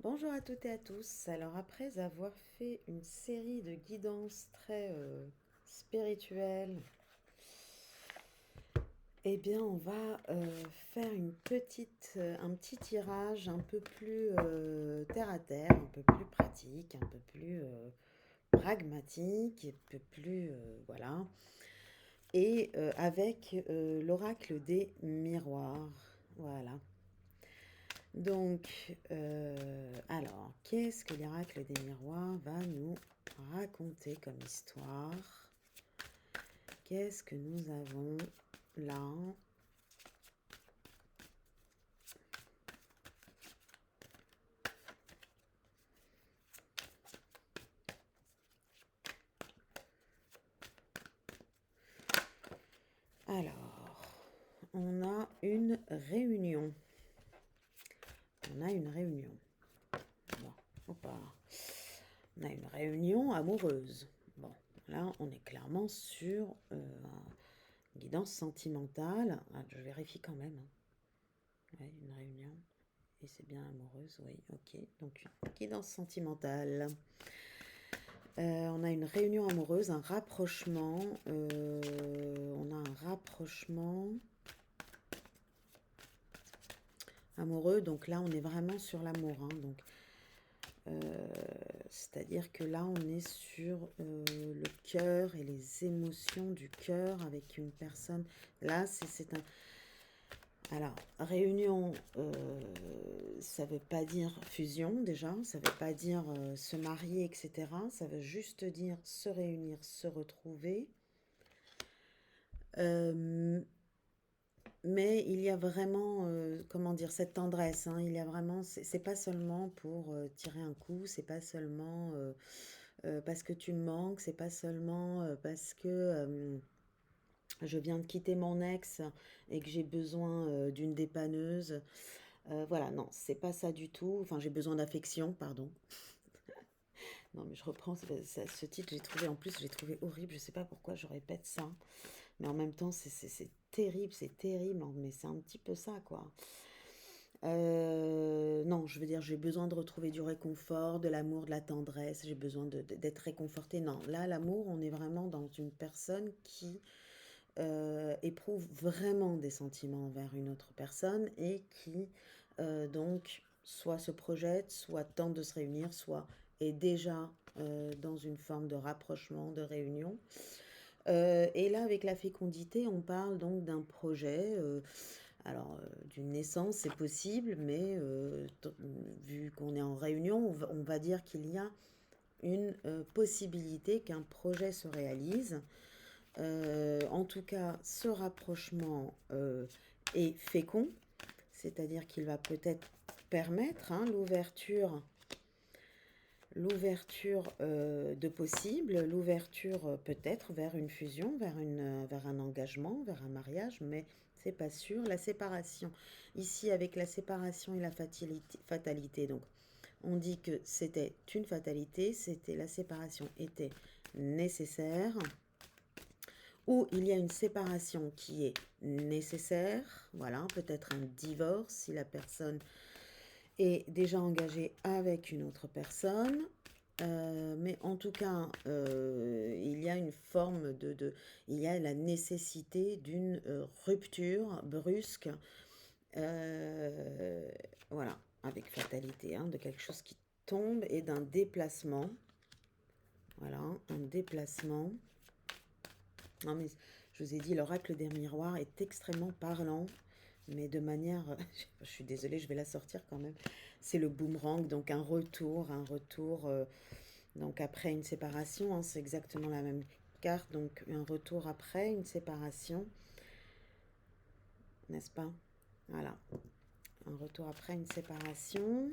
Bonjour à toutes et à tous. Alors après avoir fait une série de guidances très spirituelles, eh bien on va faire un petit tirage un peu plus terre à terre, un peu plus pratique, un peu plus pragmatique, un peu plus voilà, et avec l'oracle des miroirs. Voilà. Donc, alors, qu'est-ce que l'oracle des miroirs va nous raconter comme histoire? Qu'est-ce que nous avons là? Alors, on a une réunion. On a une réunion. Bon, hop là. On a une réunion amoureuse. Bon, là, on est clairement sur une guidance sentimentale. Ah, je vérifie quand même, hein. Ouais, une réunion. Et c'est bien amoureuse, oui, ok. Donc, guidance sentimentale. On a une réunion amoureuse, un rapprochement. On a un rapprochement amoureux. Donc là, on est vraiment sur l'amour, hein. Donc, c'est-à-dire que là, on est sur le cœur et les émotions du cœur avec une personne. Là, c'est un... Alors, réunion, ça veut pas dire fusion déjà, ça veut pas dire se marier, etc. Ça veut juste dire se réunir, se retrouver. Mais il y a vraiment, comment dire, cette tendresse, hein. Il y a vraiment, c'est pas seulement pour tirer un coup, c'est pas seulement parce que tu me manques, c'est pas seulement parce que je viens de quitter mon ex et que j'ai besoin d'une dépanneuse. Voilà, non, c'est pas ça du tout. Enfin, j'ai besoin d'affection, pardon. Non, mais je reprends ce titre, j'ai trouvé, en plus, j'ai trouvé horrible. Je sais pas pourquoi je répète ça. Mais en même temps, c'est terrible, hein, mais c'est un petit peu ça, quoi. Non, je veux dire, j'ai besoin de retrouver du réconfort, de l'amour, de la tendresse, j'ai besoin d'être réconfortée. Non, là, l'amour, on est vraiment dans une personne qui éprouve vraiment des sentiments envers une autre personne et qui, donc, soit se projette, soit tente de se réunir, soit est déjà dans une forme de rapprochement, de réunion. Et là, avec la fécondité, on parle donc d'un projet. Alors, d'une naissance, c'est possible, mais vu qu'on est en réunion, on va dire qu'il y a une possibilité qu'un projet se réalise. En tout cas, ce rapprochement est fécond, c'est-à-dire qu'il va peut-être permettre, hein, l'ouverture de possibles, l'ouverture peut-être vers une fusion, vers un engagement, vers un mariage, mais c'est pas sûr. La séparation, ici avec la séparation et la fatalité, donc on dit que c'était une fatalité, la séparation était nécessaire, ou il y a une séparation qui est nécessaire, voilà, peut-être un divorce si la personne est déjà engagée avec une autre personne. Mais en tout cas, il y a une forme il y a la nécessité d'une rupture brusque, euh, voilà, avec fatalité, hein, de quelque chose qui tombe et d'un déplacement, voilà, un déplacement. Non mais je vous ai dit, l'oracle des miroirs est extrêmement parlant, mais de manière, je suis désolée, je vais la sortir quand même. C'est le boomerang, donc un retour, donc après une séparation, hein, c'est exactement la même carte, donc un retour après une séparation, n'est-ce pas? Voilà, un retour après une séparation.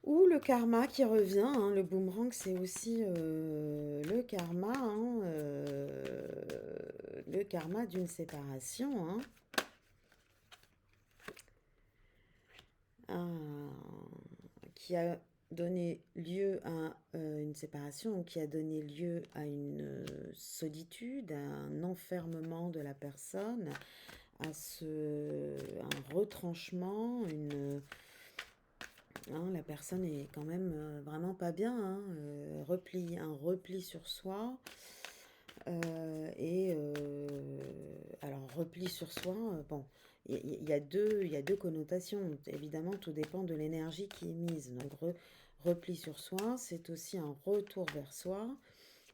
Ou le karma qui revient, hein. Le boomerang, c'est aussi le karma, hein, le karma d'une séparation, hein. Qui a donné lieu à une séparation, qui a donné lieu à une solitude, à un enfermement de la personne, un retranchement, hein, la personne est quand même vraiment pas bien, hein, un repli sur soi. Alors, repli sur soi, bon, il y a deux connotations. Évidemment, tout dépend de l'énergie qui est mise. Donc, repli sur soi, c'est aussi un retour vers soi.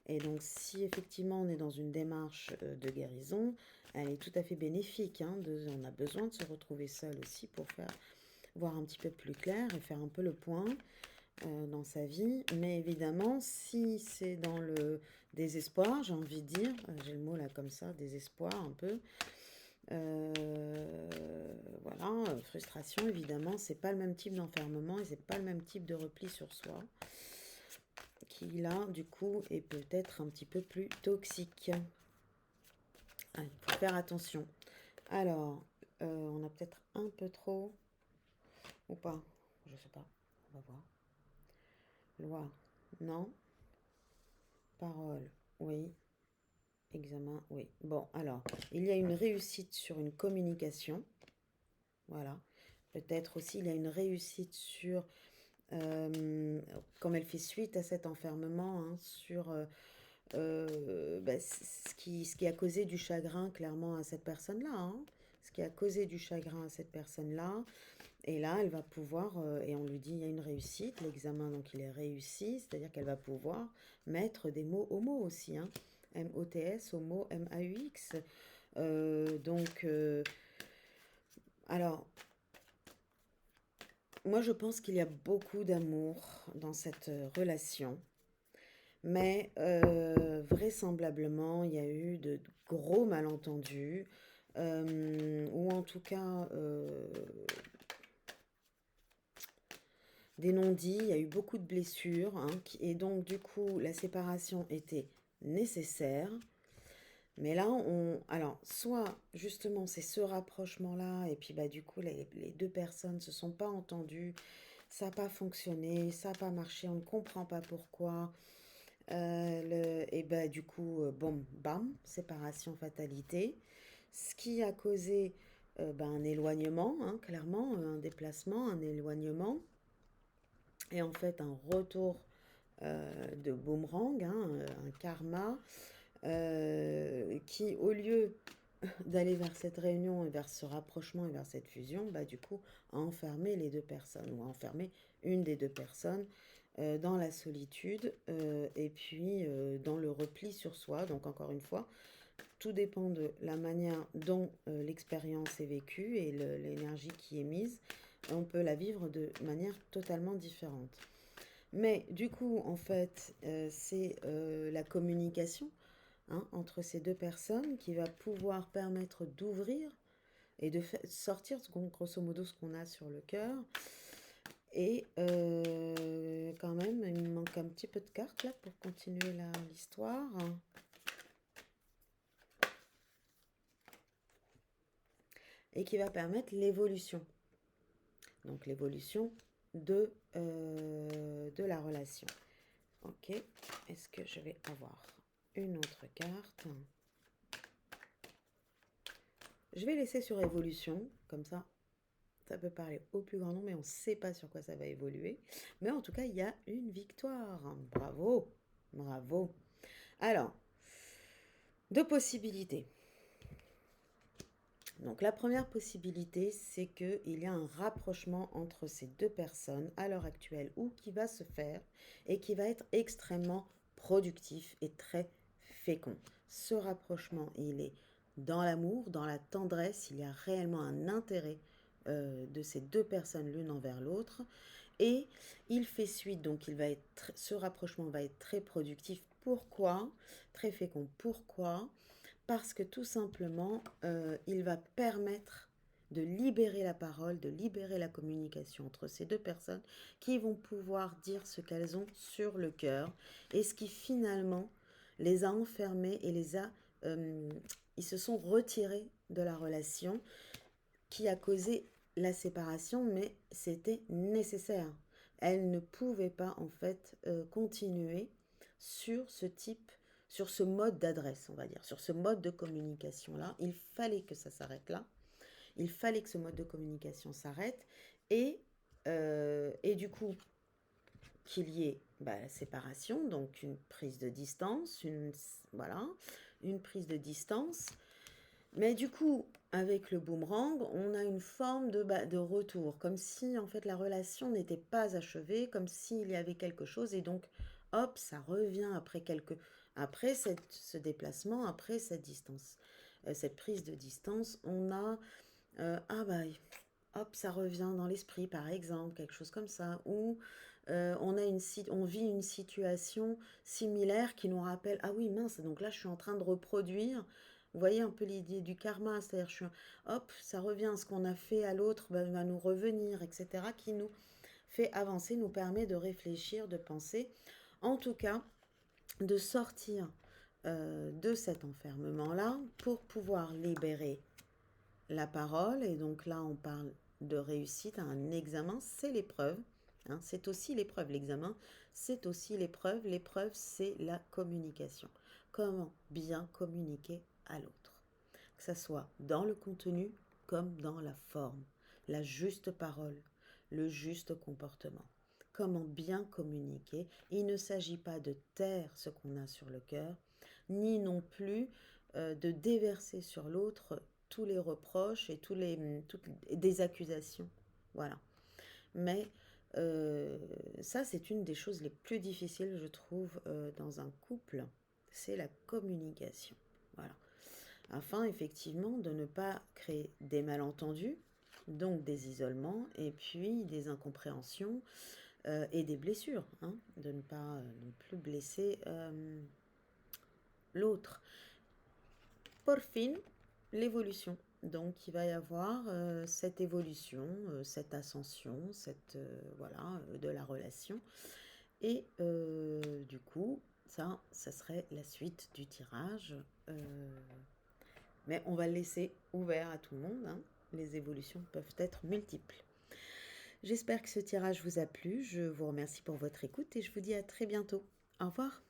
Et donc, si effectivement on est dans une démarche de guérison, elle est tout à fait bénéfique, hein, on a besoin de se retrouver seul aussi pour voir un petit peu plus clair et faire un peu le point dans sa vie. Mais évidemment, si c'est dans le désespoir, j'ai envie de dire, j'ai le mot là comme ça, désespoir un peu, voilà, frustration, évidemment, c'est pas le même type d'enfermement et c'est pas le même type de repli sur soi qui là, du coup, est peut-être un petit peu plus toxique. Ah, il faut faire attention. Alors, on a peut-être un peu trop ou pas, je sais pas, on va voir. Loi, non. Parole, oui. Examen, oui. Bon, alors, il y a une réussite sur une communication. Voilà. Peut-être aussi, il y a une réussite sur, comme elle fait suite à cet enfermement, hein, sur ce qui a causé du chagrin clairement à cette personne-là. Hein. Ce qui a causé du chagrin à cette personne-là. Et là, elle va pouvoir, et on lui dit, il y a une réussite, l'examen, donc il est réussi, c'est-à-dire qu'elle va pouvoir mettre des mots au mot aussi, hein. M-O-T-S au mot M-A-U-X. Donc, alors, moi je pense qu'il y a beaucoup d'amour dans cette relation, mais vraisemblablement, il y a eu de gros malentendus, ou en tout cas des non-dits, il y a eu beaucoup de blessures, hein, et donc du coup la séparation était nécessaire. Mais là, alors, soit justement c'est ce rapprochement-là, et puis bah du coup les deux personnes se sont pas entendues, ça n'a pas fonctionné, ça n'a pas marché, on ne comprend pas pourquoi. Et bah du coup, bon, bam, séparation, fatalité. Ce qui a causé un éloignement, hein, clairement, un déplacement, un éloignement et en fait un retour de boomerang, hein, un karma qui, au lieu d'aller vers cette réunion et vers ce rapprochement et vers cette fusion, bah, du coup, a enfermé les deux personnes ou a enfermé une des deux personnes dans la solitude et puis dans le repli sur soi. Donc, encore une fois, tout dépend de la manière dont l'expérience est vécue et l'énergie qui est mise. On peut la vivre de manière totalement différente. Mais du coup, en fait, c'est la communication, hein, entre ces deux personnes qui va pouvoir permettre d'ouvrir et de sortir grosso modo ce qu'on a sur le cœur. Et quand même, il me manque un petit peu de cartes là pour continuer l'histoire. Et qui va permettre l'évolution. Donc l'évolution de la relation. Ok, est-ce que je vais avoir une autre carte? Je vais laisser sur évolution, comme ça peut parler au plus grand nombre, mais on ne sait pas sur quoi ça va évoluer. Mais en tout cas, il y a une victoire. Bravo, bravo. Alors, deux possibilités. Donc la première possibilité, c'est qu'il y a un rapprochement entre ces deux personnes à l'heure actuelle ou qui va se faire et qui va être extrêmement productif et très fécond. Ce rapprochement, il est dans l'amour, dans la tendresse, il y a réellement un intérêt de ces deux personnes l'une envers l'autre et il fait suite, donc ce rapprochement va être très productif. Pourquoi? Très fécond. Pourquoi? Parce que tout simplement, il va permettre de libérer la parole, de libérer la communication entre ces deux personnes qui vont pouvoir dire ce qu'elles ont sur le cœur et ce qui finalement les a enfermées et ils se sont retirés de la relation qui a causé la séparation, mais c'était nécessaire. Elles ne pouvaient pas en fait continuer sur ce type sur ce mode d'adresse, on va dire, sur ce mode de communication-là. Il fallait que ça s'arrête là. Il fallait que ce mode de communication s'arrête. Et du coup, qu'il y ait la séparation, donc une prise de distance, voilà, une prise de distance. Mais du coup, avec le boomerang, on a une forme de retour, comme si en fait la relation n'était pas achevée, comme s'il y avait quelque chose, et donc hop, ça revient après ce déplacement, après cette distance, cette prise de distance, on a hop, ça revient dans l'esprit, par exemple, quelque chose comme ça, ou on vit une situation similaire qui nous rappelle, ah oui, mince, donc là, je suis en train de reproduire. Vous voyez un peu l'idée du karma, c'est-à-dire, hop, ça revient, ce qu'on a fait à l'autre va nous revenir, etc., qui nous fait avancer, nous permet de réfléchir, de penser, en tout cas, de sortir de cet enfermement-là pour pouvoir libérer la parole. Et donc là, on parle de réussite à un examen, c'est l'épreuve. Hein, c'est aussi l'épreuve. L'examen, c'est aussi l'épreuve. L'épreuve, c'est la communication. Comment bien communiquer à l'autre. Que ce soit dans le contenu comme dans la forme. La juste parole, le juste comportement. Comment bien communiquer. Il ne s'agit pas de taire ce qu'on a sur le cœur, ni non plus de déverser sur l'autre tous les reproches et toutes des accusations. Voilà. Mais ça, c'est une des choses les plus difficiles, je trouve, dans un couple. C'est la communication. Voilà. Afin, effectivement, de ne pas créer des malentendus, donc des isolements, et puis des incompréhensions et des blessures. Hein, de ne pas non plus blesser l'autre. Pour fin, l'évolution. Donc il va y avoir cette évolution, cette ascension, voilà, de la relation. Et du coup, ça serait la suite du tirage. Mais on va le laisser ouvert à tout le monde. Hein. Les évolutions peuvent être multiples. J'espère que ce tirage vous a plu. Je vous remercie pour votre écoute et je vous dis à très bientôt. Au revoir.